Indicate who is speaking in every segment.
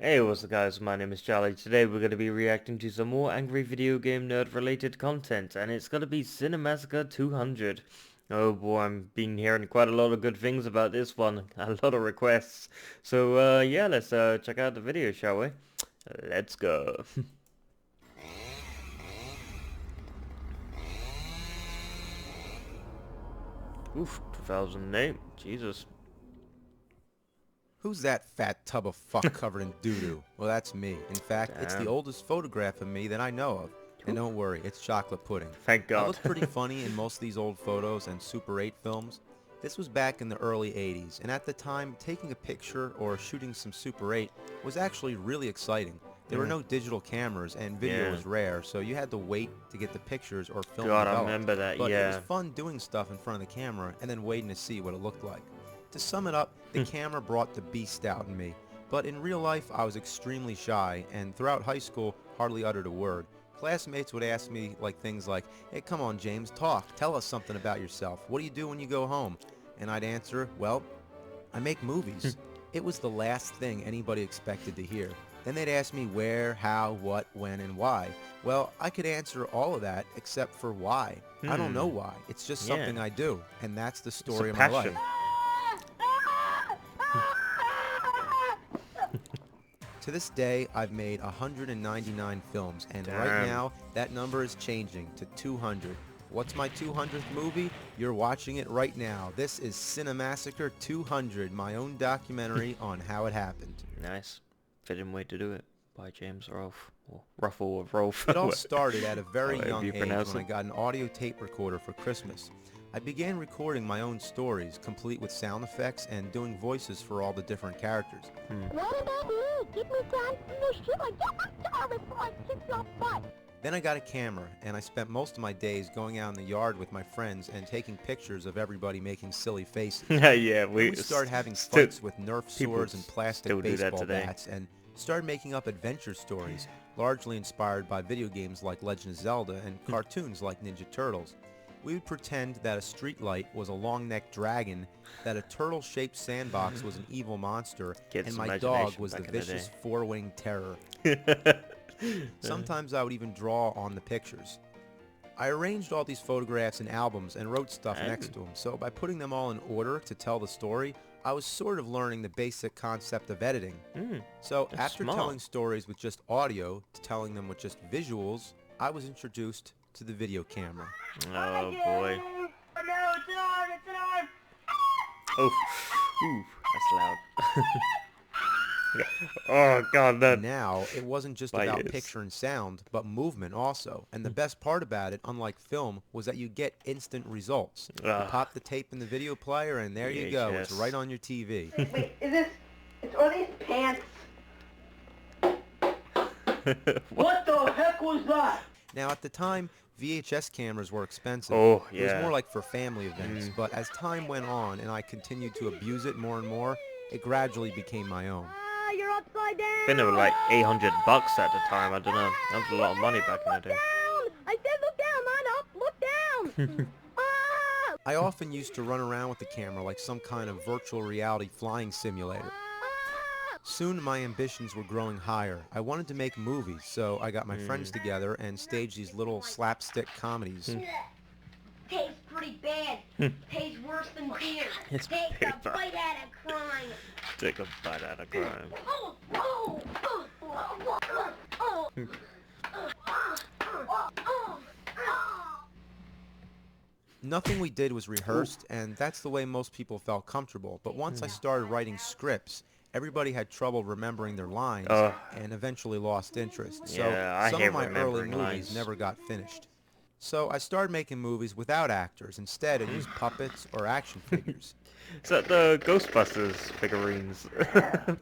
Speaker 1: Hey, what's up guys, my name is Charlie. Today we're going to be reacting to some more angry video game nerd related content, and it's going to be CineMassacre 200. Oh boy, I'm been hearing quite a lot of good things about this one, a lot of requests. So yeah, let's check out the video, shall we? Let's go. Oof, 2008, Jesus.
Speaker 2: Who's that fat tub of fuck covered in doo-doo? Well, that's me. In fact, it's the
Speaker 1: Damn.
Speaker 2: oldest photograph of me that I know of. And don't worry, it's chocolate pudding.
Speaker 1: Thank
Speaker 2: I
Speaker 1: God.
Speaker 2: look pretty funny in most of these old photos and Super 8 films. This was back in the early 80s, and at the time, taking a picture or shooting some Super 8 was actually really exciting. There were no digital cameras, and video
Speaker 1: Yeah.
Speaker 2: was rare, so you had to wait to get the pictures or film
Speaker 1: God, I
Speaker 2: developed.
Speaker 1: remember that,
Speaker 2: But it was
Speaker 1: yeah.
Speaker 2: fun doing stuff in front of the camera and then waiting to see what it looked like. To sum it up, the camera brought the beast out in me. But in real life, I was extremely shy, and throughout high school, hardly uttered a word. Classmates would ask me things like, "Hey, come on, James, talk. Tell us something about yourself. What do you do when you go home?" And I'd answer, "Well, I make movies." It was the last thing anybody expected to hear. Then they'd ask me where, how, what, when, and why. Well, I could answer all of that except for why. I don't know why. It's just something
Speaker 1: Yeah.
Speaker 2: I do, and that's the
Speaker 1: It's a
Speaker 2: story of my
Speaker 1: passion.
Speaker 2: life. To this day, I've made 199 films, and right
Speaker 1: Damn.
Speaker 2: now, that number is changing to 200. What's my 200th movie? You're watching it right now. This is CineMassacre 200, my own documentary on how it happened.
Speaker 1: Nice. Fitting way to do it. By James Rolfe. Or Ruffle or Rolfe.
Speaker 2: It all started at a very
Speaker 1: However
Speaker 2: young
Speaker 1: you
Speaker 2: age
Speaker 1: pronounce
Speaker 2: when I
Speaker 1: it.
Speaker 2: got an audio tape recorder for Christmas. I began recording my own stories, complete with sound effects and doing voices for all the different characters.
Speaker 3: What about me? Give me time to finish shit. I get my car before I kick your butt.
Speaker 2: Then I got a camera, and I spent most of my days going out in the yard with my friends and taking pictures of everybody making silly faces.
Speaker 1: Yeah,
Speaker 2: Then
Speaker 1: we
Speaker 2: we started having
Speaker 1: still
Speaker 2: fights with Nerf
Speaker 1: people
Speaker 2: swords and plastic
Speaker 1: still do that
Speaker 2: baseball
Speaker 1: today.
Speaker 2: bats, and started making up adventure stories, largely inspired by video games like Legend of Zelda and cartoons like Ninja Turtles. We would pretend that a streetlight was a long-necked dragon, that a turtle-shaped sandbox was an evil monster,
Speaker 1: Kids'
Speaker 2: and my dog
Speaker 1: imagination
Speaker 2: was the
Speaker 1: back in the
Speaker 2: vicious
Speaker 1: day.
Speaker 2: four-winged terror. Sometimes I would even draw on the pictures. I arranged all these photographs in albums and wrote stuff next to them, so by putting them all in order to tell the story, I was sort of learning the basic concept of editing. So
Speaker 1: That's
Speaker 2: after
Speaker 1: smart.
Speaker 2: telling stories with just audio to telling them with just visuals, I was introduced to the video camera.
Speaker 1: Oh boy. Oh, ooh, that's loud. Oh god, that.
Speaker 2: Now, it wasn't just
Speaker 1: My
Speaker 2: about
Speaker 1: ears.
Speaker 2: picture and sound, but movement also. And the best part about it, unlike film, was that you get instant results. You
Speaker 1: Ugh.
Speaker 2: pop the tape in the video player and there you go. It's
Speaker 1: VHS.
Speaker 2: right on your TV.
Speaker 4: Wait, are these pants? What the heck was that?
Speaker 2: Now, at the time, VHS cameras were expensive.
Speaker 1: Oh,
Speaker 2: It was
Speaker 1: yeah.
Speaker 2: more like for family events. But as time went on and I continued to abuse it more and more, it gradually became my own.
Speaker 3: Ah, you're upside down.
Speaker 1: I think they were like $800 at the time. I don't know. That was a lot of money back in the day.
Speaker 3: Down. I said look down, not up. Look down. Ah.
Speaker 2: I often used to run around with the camera like some kind of virtual reality flying simulator. Soon my ambitions were growing higher. I wanted to make movies, so I got my friends together and staged these little slapstick comedies.
Speaker 5: Tastes pretty bad. Tastes worse than beer.
Speaker 1: It's
Speaker 5: Take a
Speaker 1: paper.
Speaker 5: bite out of crime.
Speaker 1: Take a bite out of crime.
Speaker 5: Oh, oh, oh, oh, oh, oh.
Speaker 2: Nothing we did was rehearsed, and that's the way most people felt comfortable. But once I started writing scripts, everybody had trouble remembering their lines
Speaker 1: Ugh.
Speaker 2: and eventually lost interest. So
Speaker 1: Yeah, I
Speaker 2: some
Speaker 1: hate
Speaker 2: of my early
Speaker 1: remembering
Speaker 2: movies
Speaker 1: lines.
Speaker 2: never got finished. So I started making movies without actors. Instead, I used puppets or action figures.
Speaker 1: Is that the Ghostbusters figurines?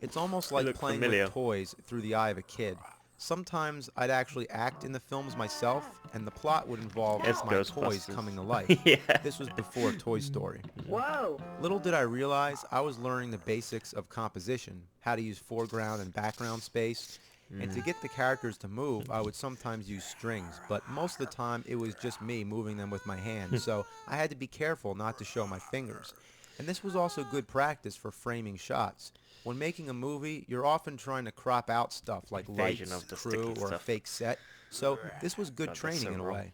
Speaker 2: It's almost
Speaker 1: They
Speaker 2: like
Speaker 1: look
Speaker 2: playing
Speaker 1: familiar.
Speaker 2: with toys through the eye of a kid. Sometimes I'd actually act in the films myself, and the plot would involve
Speaker 1: It's
Speaker 2: my toys
Speaker 1: Ghostbusters.
Speaker 2: coming to life.
Speaker 1: Yeah.
Speaker 2: This was before Toy Story.
Speaker 4: Whoa.
Speaker 2: Little did I realize I was learning the basics of composition, how to use foreground and background space, and to get the characters to move, I would sometimes use strings, but most of the time it was just me moving them with my hands, so I had to be careful not to show my fingers. And this was also good practice for framing shots. When making a movie, you're often trying to crop out stuff like
Speaker 1: Invasion
Speaker 2: lights,
Speaker 1: of the
Speaker 2: crew,
Speaker 1: sticky
Speaker 2: or a
Speaker 1: stuff.
Speaker 2: fake set, so this was good
Speaker 1: God, that's
Speaker 2: training
Speaker 1: so
Speaker 2: in a
Speaker 1: wrong.
Speaker 2: way.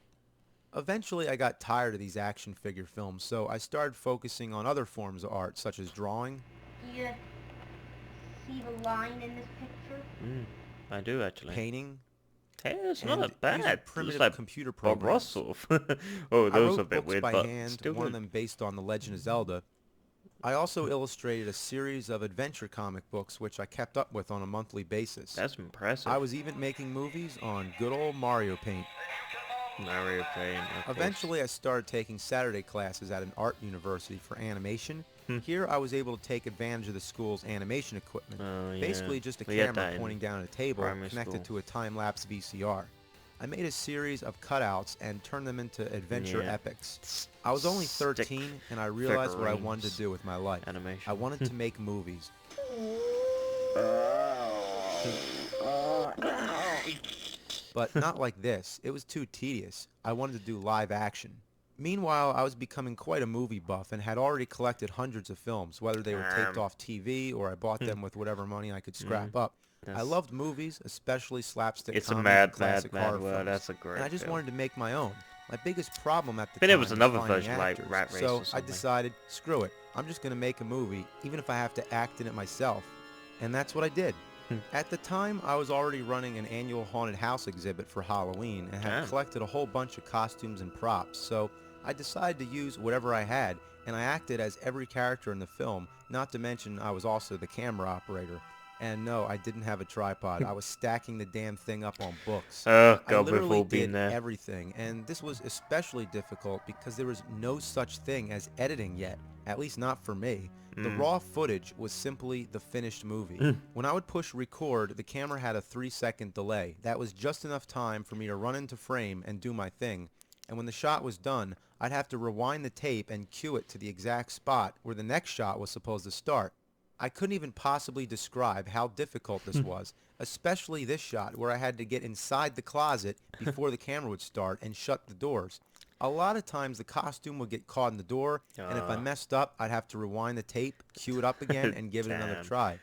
Speaker 2: Eventually, I got tired of these action figure films, so I started focusing on other forms of art, such as drawing,
Speaker 5: Do you see the line in this picture?
Speaker 1: I do actually.
Speaker 2: painting,
Speaker 1: Hey, it's
Speaker 2: and
Speaker 1: not that
Speaker 2: using
Speaker 1: bad. It's
Speaker 2: primitive
Speaker 1: like
Speaker 2: computer
Speaker 1: Bob Ross
Speaker 2: programs.
Speaker 1: sort of. Oh,
Speaker 2: I
Speaker 1: those are a
Speaker 2: wrote
Speaker 1: bit
Speaker 2: books
Speaker 1: weird,
Speaker 2: by
Speaker 1: but
Speaker 2: hand,
Speaker 1: still
Speaker 2: one of
Speaker 1: good.
Speaker 2: them based on The Legend of Zelda. I also illustrated a series of adventure comic books which I kept up with on a monthly basis.
Speaker 1: That's impressive.
Speaker 2: I was even making movies on good old Mario Paint.
Speaker 1: Mario Paint, of
Speaker 2: Eventually, I started taking Saturday classes at an art university for animation.
Speaker 1: Hmm.
Speaker 2: Here, I was able to take advantage of the school's animation equipment.
Speaker 1: Oh, yeah.
Speaker 2: Basically, just a
Speaker 1: We had
Speaker 2: camera
Speaker 1: that in
Speaker 2: pointing down at a table
Speaker 1: primary
Speaker 2: connected
Speaker 1: school.
Speaker 2: to a time-lapse VCR. I made a series of cutouts and turned them into adventure
Speaker 1: Yeah.
Speaker 2: epics. I was only
Speaker 1: Stick
Speaker 2: 13 and I realized what I wanted to
Speaker 1: figurines.
Speaker 2: do with my life.
Speaker 1: Animation.
Speaker 2: I wanted to make movies. But not like this. It was too tedious. I wanted to do live action. Meanwhile, I was becoming quite a movie buff and had already collected hundreds of films, whether they were taped off TV or I bought them with whatever money I could scrap up. I
Speaker 1: That's-
Speaker 2: loved movies, especially slapstick
Speaker 1: It's a
Speaker 2: comedy and
Speaker 1: mad,
Speaker 2: classic
Speaker 1: mad
Speaker 2: horror
Speaker 1: world.
Speaker 2: films.
Speaker 1: That's a great
Speaker 2: And I just
Speaker 1: film.
Speaker 2: wanted to make my own. My biggest problem at the
Speaker 1: think
Speaker 2: time
Speaker 1: it was another
Speaker 2: finding
Speaker 1: version, like
Speaker 2: actors.
Speaker 1: Rat Race
Speaker 2: so
Speaker 1: or
Speaker 2: I
Speaker 1: something.
Speaker 2: decided, screw it. I'm just going to make a movie, even if I have to act in it myself. And that's what I did. At the time, I was already running an annual haunted house exhibit for Halloween and had
Speaker 1: Damn.
Speaker 2: collected a whole bunch of costumes and props, so I decided to use whatever I had, and I acted as every character in the film, not to mention I was also the camera operator. And no, I didn't have a tripod. I was stacking the damn thing up on books.
Speaker 1: Oh
Speaker 2: I
Speaker 1: god, we've
Speaker 2: literally
Speaker 1: all been
Speaker 2: did
Speaker 1: there.
Speaker 2: everything, and this was especially difficult because there was no such thing as editing yet, at least not for me. The raw footage was simply the finished movie. When I would push record, the camera had a 3-second delay. That was just enough time for me to run into frame and do my thing. And when the shot was done, I'd have to rewind the tape and cue it to the exact spot where the next shot was supposed to start. I couldn't even possibly describe how difficult this was, especially this shot where I had to get inside the closet before the camera would start and shut the doors. A lot of times the costume would get caught in the door, and if I messed up, I'd have to rewind the tape, cue it up again, and give it another
Speaker 1: Damn.
Speaker 2: try.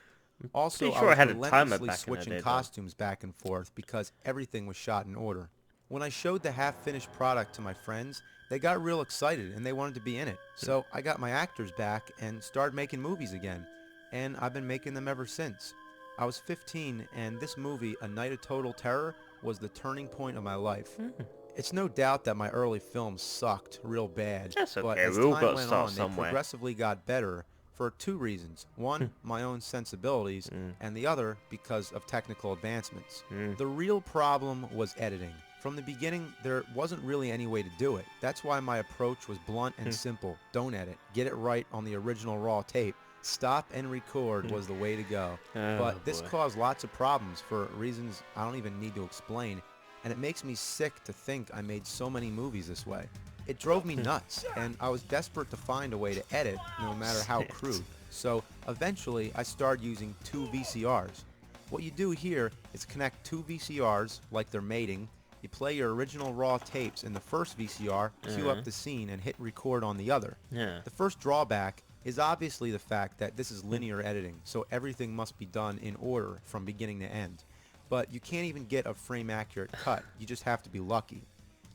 Speaker 2: Also,
Speaker 1: pretty
Speaker 2: I
Speaker 1: sure I
Speaker 2: was
Speaker 1: had a timer
Speaker 2: relentlessly
Speaker 1: back in the
Speaker 2: switching
Speaker 1: day, though.
Speaker 2: costumes back and forth because everything was shot in order. When I showed the half-finished product to my friends, they got real excited and they wanted to be in it. So I got my actors back and started making movies again. And I've been making them ever since. I was 15 and this movie, A Night of Total Terror, was the turning point of my life. It's no doubt that my early films sucked real bad,
Speaker 1: That's
Speaker 2: but
Speaker 1: okay,
Speaker 2: as
Speaker 1: we all
Speaker 2: time
Speaker 1: gotta
Speaker 2: went
Speaker 1: start
Speaker 2: on, they
Speaker 1: somewhere.
Speaker 2: progressively got better for two reasons. One, my own sensibilities, and the other because of technical advancements. The real problem was editing. From the beginning, there wasn't really any way to do it. That's why my approach was blunt and simple. Don't edit. Get it right on the original raw tape. Stop and record was the way to go.
Speaker 1: Oh,
Speaker 2: But this
Speaker 1: boy.
Speaker 2: caused lots of problems for reasons I don't even need to explain, and it makes me sick to think I made so many movies this way. It drove me nuts, and I was desperate to find a way to edit, no matter how crude. So eventually, I started using 2 VCRs. What you do here is connect 2 VCRs like they're mating. You play your original raw tapes in the first VCR, cue up the scene, and hit record on the other.
Speaker 1: Yeah.
Speaker 2: The first drawback is obviously the fact that this is linear editing, so everything must be done in order from beginning to end. But you can't even get a frame-accurate cut, you just have to be lucky.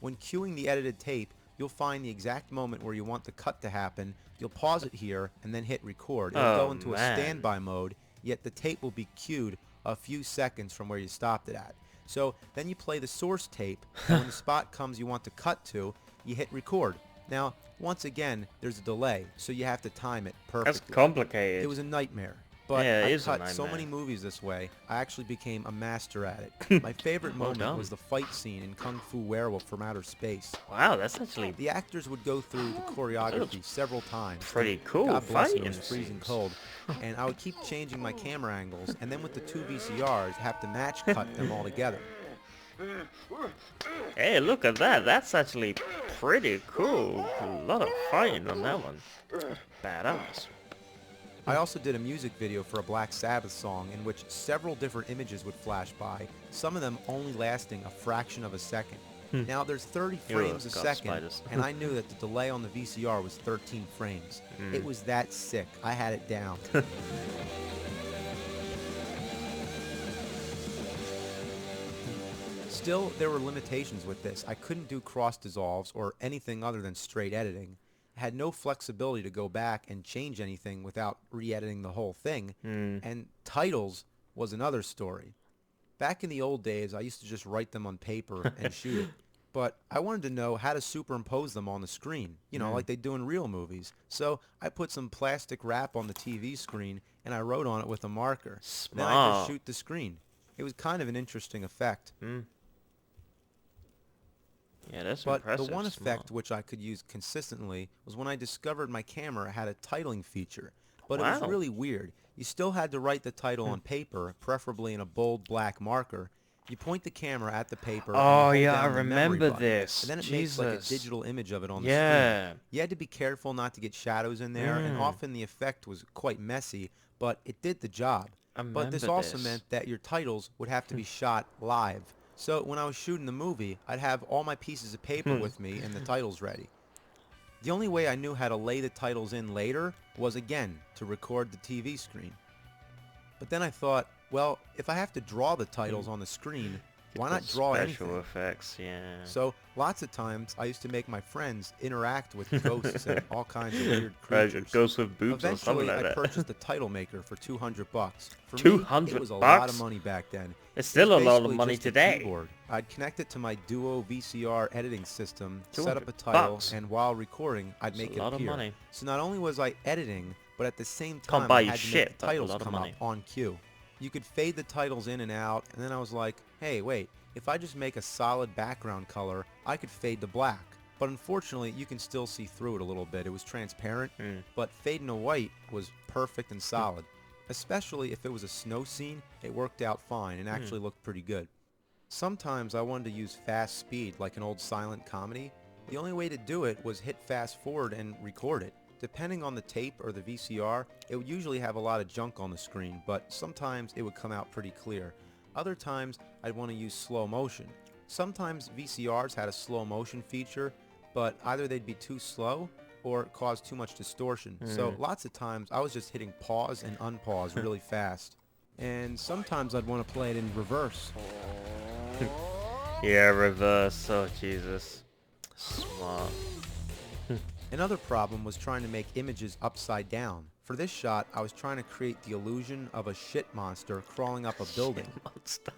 Speaker 2: When cueing the edited tape, you'll find the exact moment where you want the cut to happen, you'll pause it here, and then hit record. It'll
Speaker 1: Oh,
Speaker 2: go into
Speaker 1: man.
Speaker 2: a standby mode, yet the tape will be cued a few seconds from where you stopped it at. So then you play the source tape, and when the spot comes you want to cut to, you hit record. Now, once again, there's a delay, so you have to time it perfectly.
Speaker 1: That's complicated.
Speaker 2: It was a nightmare. But
Speaker 1: Yeah, it
Speaker 2: I
Speaker 1: is a
Speaker 2: cut so
Speaker 1: nightmare.
Speaker 2: many movies this way, I actually became a master at it. My favorite
Speaker 1: Well
Speaker 2: moment
Speaker 1: done.
Speaker 2: was the fight scene in Kung Fu Werewolf from Outer Space.
Speaker 1: Wow, that's actually
Speaker 2: The actors would go through the choreography several times.
Speaker 1: pretty cool
Speaker 2: God bless it, it
Speaker 1: fighting
Speaker 2: was freezing
Speaker 1: scenes.
Speaker 2: cold. And I would keep changing my camera angles, and then with the 2 VCRs, have to match cut them all together.
Speaker 1: Hey, look at that. That's actually pretty cool. A lot of fighting on that one. Badass.
Speaker 2: I also did a music video for a Black Sabbath song in which several different images would flash by, some of them only lasting a fraction of a second. Now there's 30 frames a
Speaker 1: God,
Speaker 2: second,
Speaker 1: spiders.
Speaker 2: and I knew that the delay on the VCR was 13 frames. It was that sick. I had it down. Still, there were limitations with this. I couldn't do cross dissolves or anything other than straight editing. I had no flexibility to go back and change anything without re-editing the whole thing. And titles was another story. Back in the old days, I used to just write them on paper and shoot it. But I wanted to know how to superimpose them on the screen, you know, like they do in real movies. So I put some plastic wrap on the TV screen and I wrote on it with a marker. Then I just shoot the screen. It was kind of an interesting effect.
Speaker 1: Yeah, that's
Speaker 2: But
Speaker 1: impressive.
Speaker 2: the one
Speaker 1: Smart.
Speaker 2: effect which I could use consistently was when I discovered my camera had a titling feature. But it was
Speaker 1: Wow.
Speaker 2: really weird. You still had to write the title on paper, preferably in a bold black marker. You point the camera at the paper and
Speaker 1: Oh,
Speaker 2: you hold
Speaker 1: yeah, I
Speaker 2: down the memory
Speaker 1: remember
Speaker 2: button,
Speaker 1: this.
Speaker 2: and then it makes like a
Speaker 1: Jesus.
Speaker 2: digital image of it on the
Speaker 1: Yeah.
Speaker 2: screen. You had to be careful not to get shadows in there, and often the effect was quite messy, but it did the job. But this
Speaker 1: remember
Speaker 2: also
Speaker 1: this.
Speaker 2: meant that your titles would have to be shot live. So when I was shooting the movie, I'd have all my pieces of paper with me and the titles ready. The only way I knew how to lay the titles in later was, again, to record the TV screen. But then I thought, well, if I have to draw the titles on the screen, why not draw
Speaker 1: special
Speaker 2: anything?
Speaker 1: effects? Yeah.
Speaker 2: So lots of times I used to make my friends interact with ghosts and all kinds of weird
Speaker 1: Right,
Speaker 2: creatures.
Speaker 1: ghosts with boobs or something
Speaker 2: Eventually,
Speaker 1: like
Speaker 2: I
Speaker 1: that.
Speaker 2: purchased a title maker for $200. For me,
Speaker 1: 200
Speaker 2: it was a lot of
Speaker 1: bucks?
Speaker 2: money back then.
Speaker 1: It's
Speaker 2: It
Speaker 1: still
Speaker 2: was
Speaker 1: a lot of
Speaker 2: basically
Speaker 1: money
Speaker 2: just a
Speaker 1: today.
Speaker 2: keyboard. I'd connect it to my Duo VCR editing system, set
Speaker 1: 200
Speaker 2: up a title,
Speaker 1: bucks.
Speaker 2: and while recording, I'd
Speaker 1: That's
Speaker 2: make
Speaker 1: a
Speaker 2: it
Speaker 1: lot of
Speaker 2: appear.
Speaker 1: money.
Speaker 2: So not only was I editing, but at the same
Speaker 1: Can't
Speaker 2: time,
Speaker 1: buy
Speaker 2: I
Speaker 1: you
Speaker 2: had to
Speaker 1: shit,
Speaker 2: make
Speaker 1: but
Speaker 2: the
Speaker 1: a
Speaker 2: titles
Speaker 1: lot of
Speaker 2: come up
Speaker 1: money.
Speaker 2: on cue. You could fade the titles in and out, and then I was like, hey, wait, if I just make a solid background color, I could fade to black. But unfortunately, you can still see through it a little bit. It was transparent, but fading to white was perfect and solid. Especially if it was a snow scene, it worked out fine and actually looked pretty good. Sometimes I wanted to use fast speed like an old silent comedy. The only way to do it was hit fast forward and record it. Depending on the tape or the VCR, it would usually have a lot of junk on the screen, but sometimes it would come out pretty clear. Other times, I'd want to use slow motion. Sometimes VCRs had a slow motion feature, but either they'd be too slow or cause too much distortion. So lots of times, I was just hitting pause and unpause really fast. And sometimes I'd want to play it in reverse.
Speaker 1: Yeah, reverse. Oh, Jesus. Smart.
Speaker 2: Another problem was trying to make images upside down. For this shot, I was trying to create the illusion of a shit monster crawling up a building.
Speaker 1: Monster.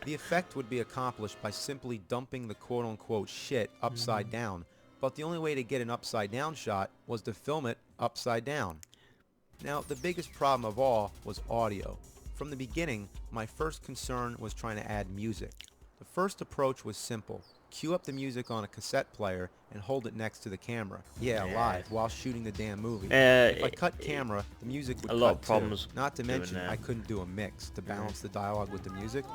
Speaker 2: The effect would be accomplished by simply dumping the quote-unquote shit upside down, but the only way to get an upside down shot was to film it upside down. Now, the biggest problem of all was audio. From the beginning, my first concern was trying to add music. The first approach was simple. Cue up the music on a cassette player and hold it next to the camera. Yeah, live, while shooting the damn movie. If I cut camera, the music would
Speaker 1: a lot of
Speaker 2: cut
Speaker 1: problems
Speaker 2: too. Not to
Speaker 1: doing
Speaker 2: mention,
Speaker 1: that.
Speaker 2: I couldn't do a mix to balance the dialogue with the music.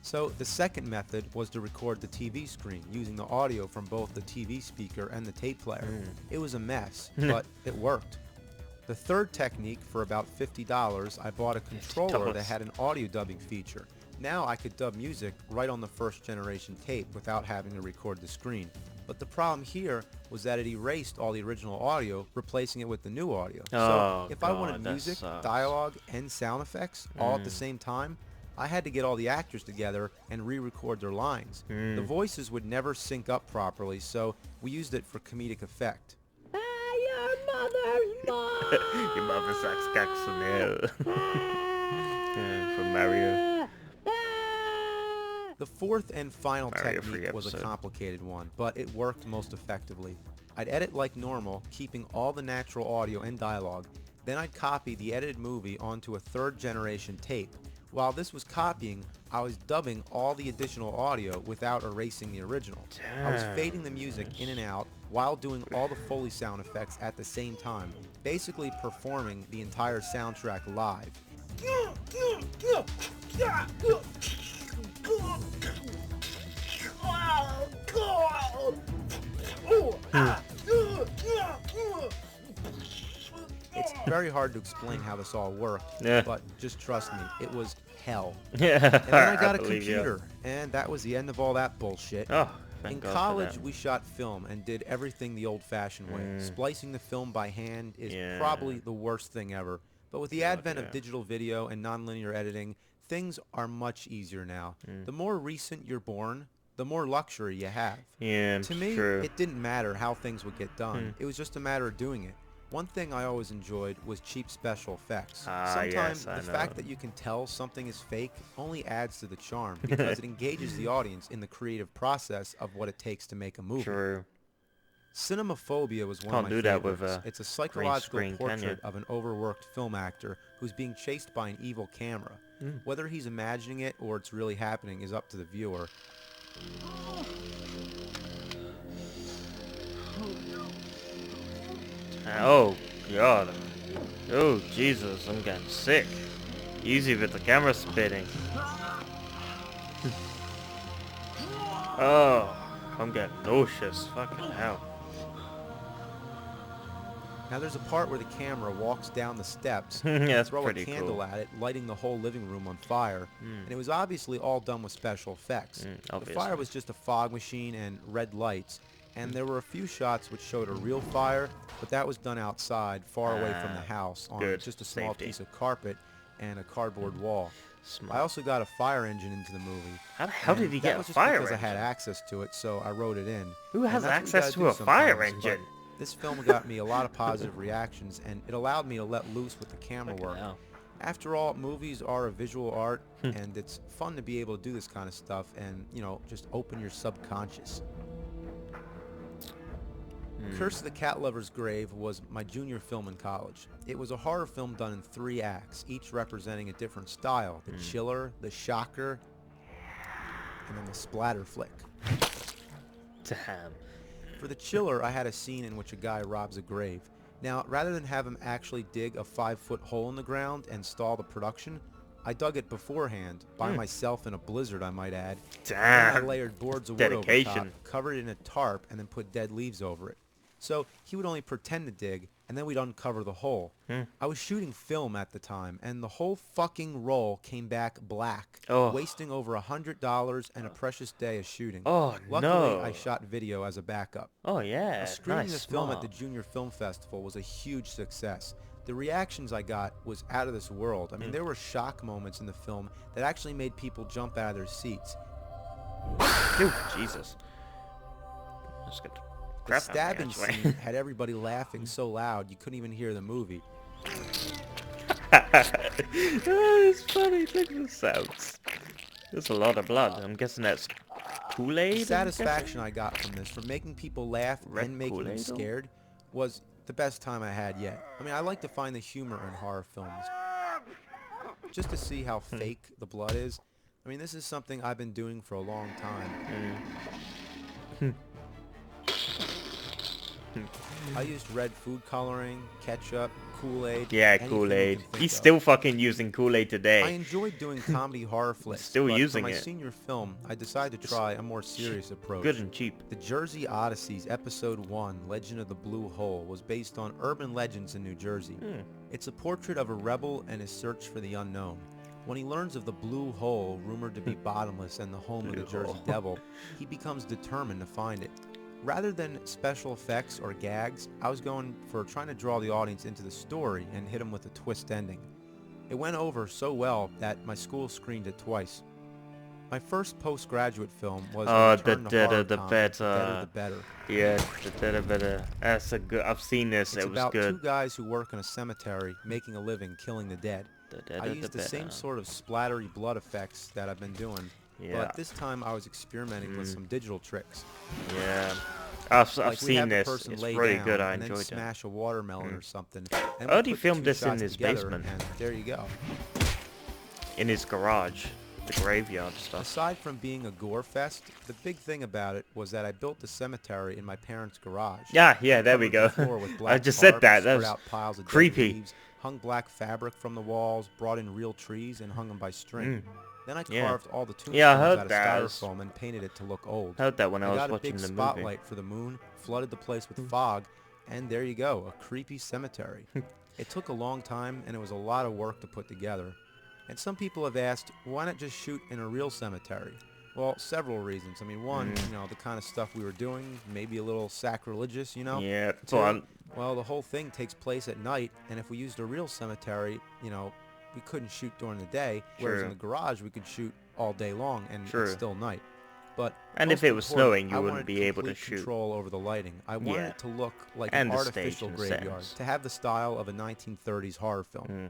Speaker 2: So the second method was to record the TV screen using the audio from both the TV speaker and the tape player. It was a mess, but it worked. The third technique, for about $50, I bought a controller that had an audio dubbing feature. Now I could dub music right on the first generation tape without having to record the screen. But the problem here was that it erased all the original audio, replacing it with the new audio.
Speaker 1: Oh,
Speaker 2: So if I wanted
Speaker 1: God, that
Speaker 2: music,
Speaker 1: sucks.
Speaker 2: dialogue, and sound effects all at the same time, I had to get all the actors together and re-record their lines. The voices would never sync up properly, so we used it for comedic effect.
Speaker 3: Your mother's mom!
Speaker 1: Your mother sucks cocks in hell. Yeah, from Mario.
Speaker 2: The fourth and final
Speaker 1: Mario free
Speaker 2: technique was a
Speaker 1: episode.
Speaker 2: complicated one, but it worked most effectively. I'd edit like normal, keeping all the natural audio and dialogue. Then I'd copy the edited movie onto a third generation tape. While this was copying, I was dubbing all the additional audio without erasing the original. I was fading the music in and out while doing all the Foley sound effects at the same time, basically performing the entire soundtrack live. It's very hard to explain how this all worked,
Speaker 1: Yeah.
Speaker 2: but just trust me, it was hell.
Speaker 1: Yeah.
Speaker 2: And then I got a
Speaker 1: believe you.
Speaker 2: computer, and that was the end of all that bullshit.
Speaker 1: Oh, thank
Speaker 2: In
Speaker 1: God for
Speaker 2: college,
Speaker 1: that.
Speaker 2: we shot film and did everything the old-fashioned way. Splicing the film by hand is
Speaker 1: Yeah.
Speaker 2: probably the worst thing ever. But with the advent
Speaker 1: yeah.
Speaker 2: of digital video and nonlinear editing, things are much easier now.
Speaker 1: Mm.
Speaker 2: The more recent you're born, the more luxury you have.
Speaker 1: Yeah,
Speaker 2: To me,
Speaker 1: true.
Speaker 2: it didn't matter how things would get done.
Speaker 1: Hmm.
Speaker 2: It was just a matter of doing it. One thing I always enjoyed was cheap special effects.
Speaker 1: Ah,
Speaker 2: Sometimes
Speaker 1: yes, I
Speaker 2: the
Speaker 1: know.
Speaker 2: fact that you can tell something is fake only adds to the charm because it engages the audience in the creative process of what it takes to make a movie.
Speaker 1: True.
Speaker 2: Cinemaphobia was one
Speaker 1: Can't
Speaker 2: of my
Speaker 1: do that with
Speaker 2: favorites.
Speaker 1: a
Speaker 2: It's a
Speaker 1: green
Speaker 2: psychological
Speaker 1: screen, can
Speaker 2: portrait
Speaker 1: you?
Speaker 2: of an overworked film actor who's being chased by an evil camera.
Speaker 1: Mm.
Speaker 2: Whether he's imagining it or it's really happening is up to the viewer.
Speaker 1: Oh, God. Oh, Jesus, I'm getting sick. Easy with the camera spinning. Oh, I'm getting nauseous. Fucking hell.
Speaker 2: Now there's a part where the camera walks down the steps
Speaker 1: Yeah,
Speaker 2: and
Speaker 1: that's
Speaker 2: throw a
Speaker 1: pretty
Speaker 2: candle
Speaker 1: cool.
Speaker 2: at it, lighting the whole living room on fire.
Speaker 1: Mm.
Speaker 2: And it was obviously all done with special effects. The
Speaker 1: Obviously.
Speaker 2: fire was just a fog machine and red lights, and there were a few shots which showed a real fire, but that was done outside, far away from the house, on
Speaker 1: good.
Speaker 2: just a small
Speaker 1: Safety.
Speaker 2: piece of carpet and a cardboard wall.
Speaker 1: Smart.
Speaker 2: I also got a fire engine into the movie.
Speaker 1: How the hell did
Speaker 2: and
Speaker 1: he
Speaker 2: that
Speaker 1: get a
Speaker 2: was just
Speaker 1: fire
Speaker 2: because
Speaker 1: engine?
Speaker 2: I had access to it, so I wrote it in.
Speaker 1: Who
Speaker 2: And
Speaker 1: has
Speaker 2: that's what you
Speaker 1: access
Speaker 2: gotta
Speaker 1: to
Speaker 2: do
Speaker 1: a fire
Speaker 2: sometimes, but
Speaker 1: engine?
Speaker 2: this film got me a lot of positive reactions, and it allowed me to let loose with the camera
Speaker 1: Fucking
Speaker 2: work.
Speaker 1: hell.
Speaker 2: After all, movies are a visual art, and it's fun to be able to do this kind of stuff and, you know, just open your subconscious. Curse of the Cat Lover's Grave was my junior film in college. It was a horror film done in 3 acts, each representing a different style. The chiller, the shocker, and then the splatter flick.
Speaker 1: Damn.
Speaker 2: For the chiller, I had a scene in which a guy robs a grave. Now, rather than have him actually dig a 5-foot hole in the ground and stall the production, I dug it beforehand, by myself in a blizzard, I might add. Then I
Speaker 1: Damn.
Speaker 2: layered boards of wood over top,
Speaker 1: Dedication.
Speaker 2: covered it in a tarp, and then put dead leaves over it. So he would only pretend to dig, and then we'd uncover the hole. I was shooting film at the time, and the whole fucking roll came back black,
Speaker 1: Oh.
Speaker 2: wasting over $100 and a precious day of shooting.
Speaker 1: Oh,
Speaker 2: Luckily,
Speaker 1: no.
Speaker 2: I shot video as a backup.
Speaker 1: Oh, yeah.
Speaker 2: Screening
Speaker 1: Nice.
Speaker 2: the film at
Speaker 1: Smart.
Speaker 2: the Junior Film Festival was a huge success. The reactions I got was out of this world. I mean, there were shock moments in the film that actually made people jump out of their seats.
Speaker 1: Phew, Jesus. That's good.
Speaker 2: The
Speaker 1: Crap out of me,
Speaker 2: stabbing
Speaker 1: actually.
Speaker 2: scene had everybody laughing so loud you couldn't even hear the movie.
Speaker 1: It's funny. Look at the sounds. There's a lot of blood. I'm guessing that's Kool-Aid.
Speaker 2: The
Speaker 1: I'm
Speaker 2: satisfaction I got from this, from making people laugh
Speaker 1: Red
Speaker 2: and making them
Speaker 1: Kool-Aid, though?
Speaker 2: scared, was the best time I had yet. I mean, I like to find the humor in horror films, just to see how fake the blood is. I mean, this is something I've been doing for a long time. I used red food coloring, ketchup, Kool-Aid.
Speaker 1: Yeah,
Speaker 2: anything you
Speaker 1: Kool-Aid.
Speaker 2: can think
Speaker 1: He's
Speaker 2: of.
Speaker 1: still fucking using Kool-Aid
Speaker 2: I
Speaker 1: today.
Speaker 2: enjoyed doing comedy horror flicks.
Speaker 1: Still
Speaker 2: but
Speaker 1: using
Speaker 2: for my
Speaker 1: it.
Speaker 2: senior film, I decided to try a more serious approach.
Speaker 1: Good and cheap.
Speaker 2: The Jersey Odysseys Episode 1, Legend of the Blue Hole, was based on urban legends in New Jersey. It's a portrait of a rebel and his search for the unknown. When he learns of the Blue Hole, rumored to be bottomless and the home of the Jersey
Speaker 1: Hole.
Speaker 2: Devil, he becomes determined to find it. Rather than special effects or gags, I was going for trying to draw the audience into the story and hit them with a twist ending. It went over so well that my school screened it twice. My first postgraduate film was
Speaker 1: Oh,
Speaker 2: a return
Speaker 1: The
Speaker 2: to
Speaker 1: Deader
Speaker 2: horror
Speaker 1: the
Speaker 2: comedy,
Speaker 1: Better.
Speaker 2: The Deader the Better.
Speaker 1: Yeah, the better, better. That's a good. I've seen this.
Speaker 2: It's
Speaker 1: It was
Speaker 2: about
Speaker 1: good.
Speaker 2: 2 guys who work in a cemetery making a living killing the dead.
Speaker 1: The
Speaker 2: I
Speaker 1: Deader
Speaker 2: used
Speaker 1: the
Speaker 2: the same
Speaker 1: Better.
Speaker 2: sort of splattery blood effects that I've been doing,
Speaker 1: Yeah.
Speaker 2: but this time I was experimenting with some digital tricks.
Speaker 1: Yeah. I've
Speaker 2: Like we
Speaker 1: seen
Speaker 2: have the
Speaker 1: this.
Speaker 2: person
Speaker 1: It's
Speaker 2: lay
Speaker 1: really
Speaker 2: down
Speaker 1: good. I
Speaker 2: and then
Speaker 1: enjoyed it.
Speaker 2: smash a watermelon or something. And
Speaker 1: I heard
Speaker 2: we
Speaker 1: he
Speaker 2: put
Speaker 1: filmed
Speaker 2: two
Speaker 1: this in
Speaker 2: shots
Speaker 1: his
Speaker 2: together,
Speaker 1: basement.
Speaker 2: And there you go.
Speaker 1: In his garage. The graveyard stuff.
Speaker 2: Aside from being a gore fest, the big thing about it was that I built the cemetery in my parents' garage.
Speaker 1: Yeah, there we go.
Speaker 2: Covered the floor with
Speaker 1: I
Speaker 2: black
Speaker 1: just
Speaker 2: tarp,
Speaker 1: said that. That
Speaker 2: spread
Speaker 1: was
Speaker 2: out piles of dead
Speaker 1: creepy.
Speaker 2: leaves, hung black fabric from the walls, brought in real trees, and hung them by string. Then I
Speaker 1: Yeah.
Speaker 2: carved all the tombstones
Speaker 1: Yeah, I heard
Speaker 2: out of
Speaker 1: that.
Speaker 2: styrofoam and painted it to look old.
Speaker 1: Heard that when I was
Speaker 2: got a
Speaker 1: watching
Speaker 2: big
Speaker 1: the movie.
Speaker 2: spotlight for the moon, flooded the place with fog, and there you go, a creepy cemetery. It took a long time, and it was a lot of work to put together. And some people have asked, why not just shoot in a real cemetery? Well, several reasons. I mean, one, you know, the kind of stuff we were doing, maybe a little sacrilegious, you know?
Speaker 1: Yeah,
Speaker 2: Two,
Speaker 1: but
Speaker 2: well, the whole thing takes place at night, and if we used a real cemetery, you know, we couldn't shoot during the day, whereas in
Speaker 1: True.
Speaker 2: the garage we could shoot all day long and
Speaker 1: True.
Speaker 2: it's still night. But
Speaker 1: And if
Speaker 2: most
Speaker 1: it was
Speaker 2: important,
Speaker 1: snowing, you
Speaker 2: I
Speaker 1: wouldn't
Speaker 2: wanted
Speaker 1: be able to
Speaker 2: complete
Speaker 1: shoot.
Speaker 2: control over the lighting. I wanted
Speaker 1: Yeah.
Speaker 2: it to look like
Speaker 1: And
Speaker 2: an
Speaker 1: the stage
Speaker 2: artificial
Speaker 1: in a
Speaker 2: graveyard,
Speaker 1: sense.
Speaker 2: to have the style of a 1930s horror film.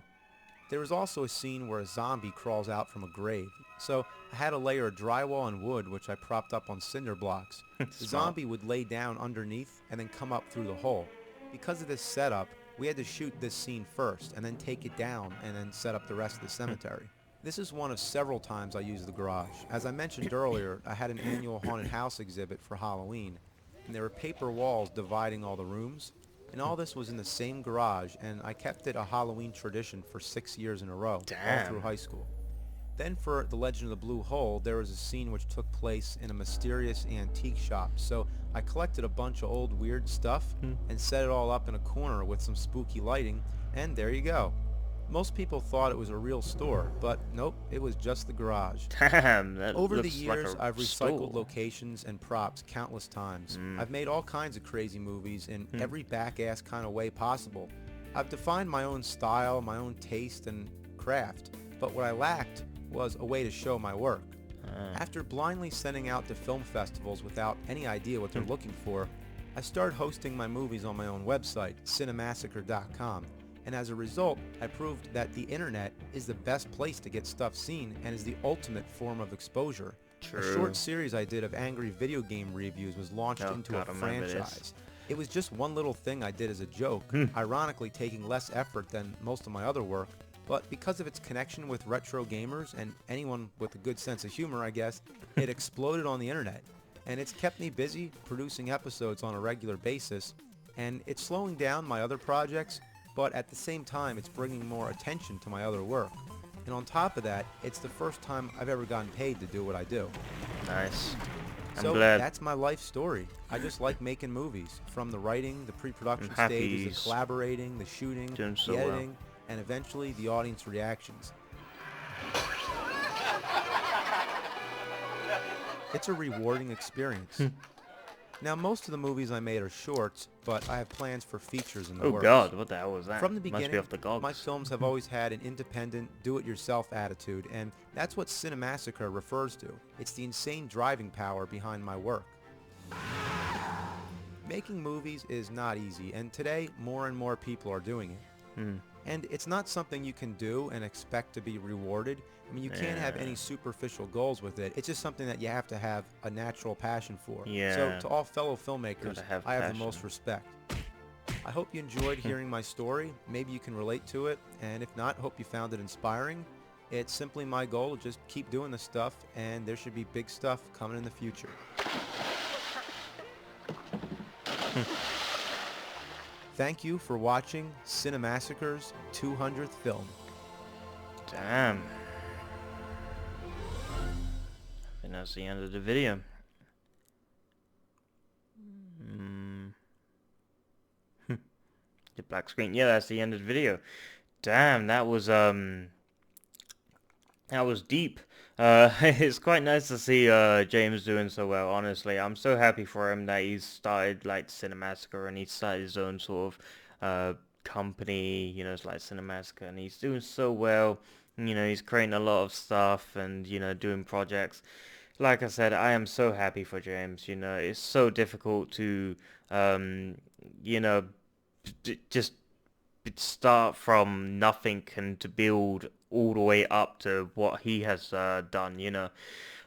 Speaker 2: There was also a scene where a zombie crawls out from a grave. So I had a layer of drywall and wood which I propped up on cinder blocks. The
Speaker 1: Smart.
Speaker 2: zombie would lay down underneath and then come up through the hole. Because of this setup, we had to shoot this scene first and then take it down and then set up the rest of the cemetery. This is one of several times I used the garage. As I mentioned earlier, I had an annual haunted house exhibit for Halloween, and there were paper walls dividing all the rooms, and all this was in the same garage, and I kept it a Halloween tradition for 6 years in a row, all
Speaker 1: Damn.
Speaker 2: through high school. Then for The Legend of the Blue Hole, there was a scene which took place in a mysterious antique shop, so I collected a bunch of old weird stuff and set it all up in a corner with some spooky lighting, and there you go. Most people thought it was a real store, but nope, it was just the garage.
Speaker 1: Damn, that
Speaker 2: Over the
Speaker 1: looks
Speaker 2: years,
Speaker 1: like a
Speaker 2: I've recycled
Speaker 1: store.
Speaker 2: locations and props countless times. I've made all kinds of crazy movies in every back-ass kind of way possible. I've defined my own style, my own taste, and craft, but what I lacked was a way to show my work. After blindly sending out to film festivals without any idea what they're looking for, I started hosting my movies on my own website, CineMassacre.com. And as a result, I proved that the internet is the best place to get stuff seen and is the ultimate form of exposure.
Speaker 1: True.
Speaker 2: A short series I did of angry video game reviews was launched
Speaker 1: Oh,
Speaker 2: into
Speaker 1: God,
Speaker 2: a
Speaker 1: I remember this.
Speaker 2: franchise. It was just one little thing I did as a joke, ironically taking less effort than most of my other work, but because of its connection with retro gamers and anyone with a good sense of humor, I guess, it exploded on the internet. And it's kept me busy producing episodes on a regular basis, and it's slowing down my other projects, but at the same time it's bringing more attention to my other work. And on top of that, it's the first time I've ever gotten paid to do what I do.
Speaker 1: Nice. I'm
Speaker 2: So
Speaker 1: glad.
Speaker 2: that's my life story. I just like making movies, from the writing, the pre-production
Speaker 1: I'm happy
Speaker 2: stages, the
Speaker 1: he's
Speaker 2: collaborating, the shooting,
Speaker 1: doing so
Speaker 2: the
Speaker 1: well.
Speaker 2: editing, and eventually the audience reactions. It's a rewarding experience. Now, most of the movies I made are shorts, but I have plans for features in the
Speaker 1: Oh
Speaker 2: works.
Speaker 1: God, what the hell was that?
Speaker 2: From the
Speaker 1: Must be
Speaker 2: beginning,
Speaker 1: off the gogs.
Speaker 2: my films have always had an independent, do-it-yourself attitude, and that's what CineMassacre refers to. It's the insane driving power behind my work. Making movies is not easy, and today more and more people are doing it. And it's not something you can do and expect to be rewarded. I mean, you can't have any superficial goals with it. It's just something that you have to have a natural passion for.
Speaker 1: Yeah.
Speaker 2: So to all fellow filmmakers,
Speaker 1: Gotta have
Speaker 2: I have
Speaker 1: passion.
Speaker 2: the most respect. I hope you enjoyed hearing my story. Maybe you can relate to it, and if not, hope you found it inspiring. It's simply my goal to just keep doing this stuff, and there should be big stuff coming in the future. Thank you for watching CineMassacre's 200th film.
Speaker 1: Damn. I think that's the end of the video. The black screen. Yeah, that's the end of the video. Damn, that was deep. It's quite nice to see James doing so well, honestly. I'm so happy for him that he's started like CineMassacre and he started his own sort of company, you know, it's like CineMassacre, and he's doing so well. You know, he's creating a lot of stuff and, you know, doing projects. Like I said, I am so happy for James. You know, it's so difficult to you know, just start from nothing and to build all the way up to what he has done, you know.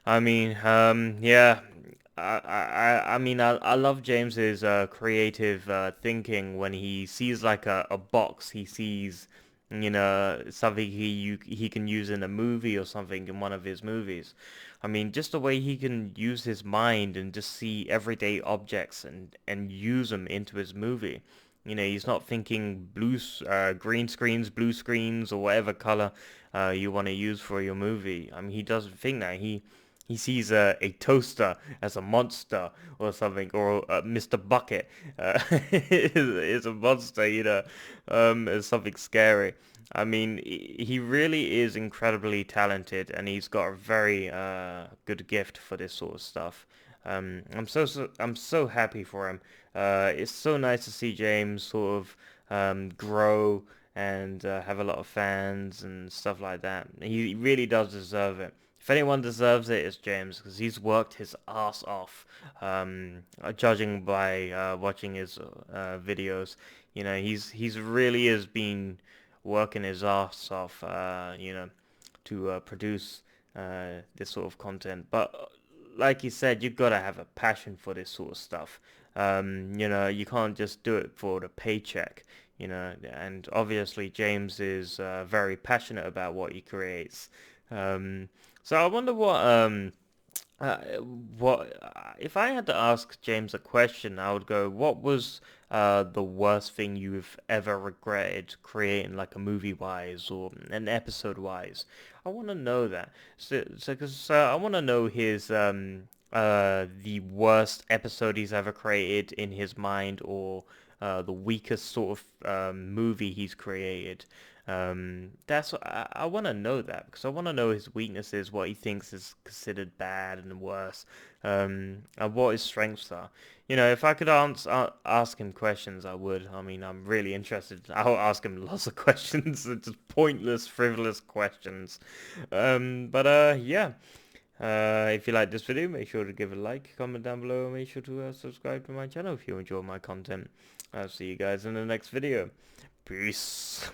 Speaker 1: I mean, yeah, I mean, I love James's creative thinking when he sees like a box, he sees, you know, something he can use in a movie or something in one of his movies. I mean, just the way he can use his mind and just see everyday objects and use them into his movie. You know, he's not thinking green screens, blue screens, or whatever color you want to use for your movie. I mean, he doesn't think that. He sees a toaster as a monster or something, or Mr. Bucket is a monster, you know, as something scary. I mean, he really is incredibly talented, and he's got a very good gift for this sort of stuff. I'm so happy for him. It's so nice to see James sort of grow and have a lot of fans and stuff like that. He really does deserve it. If anyone deserves it, it's James, because he's worked his ass off. Judging by watching his videos, you know, he's really has been working his ass off, you know, to produce this sort of content. But like you said, you've got to have a passion for this sort of stuff. You know, you can't just do it for the paycheck. You know, and obviously James is very passionate about what he creates. So I wonder uh, what if I had to ask James a question, I would go, what was the worst thing you've ever regretted creating, like a movie wise or an episode wise? I want to know that. So because I want to know his the worst episode he's ever created in his mind, or the weakest sort of movie he's created. That's what I want to know, that because I want to know his weaknesses, what he thinks is considered bad and worse, and what his strengths are. You know, if I could ask him questions, I would. I mean, I'm really interested. I'll ask him lots of questions, just pointless, frivolous questions. Yeah. If you like this video, make sure to give it a like, comment down below, and make sure to subscribe to my channel if you enjoy my content. I'll see you guys in the next video. Peace.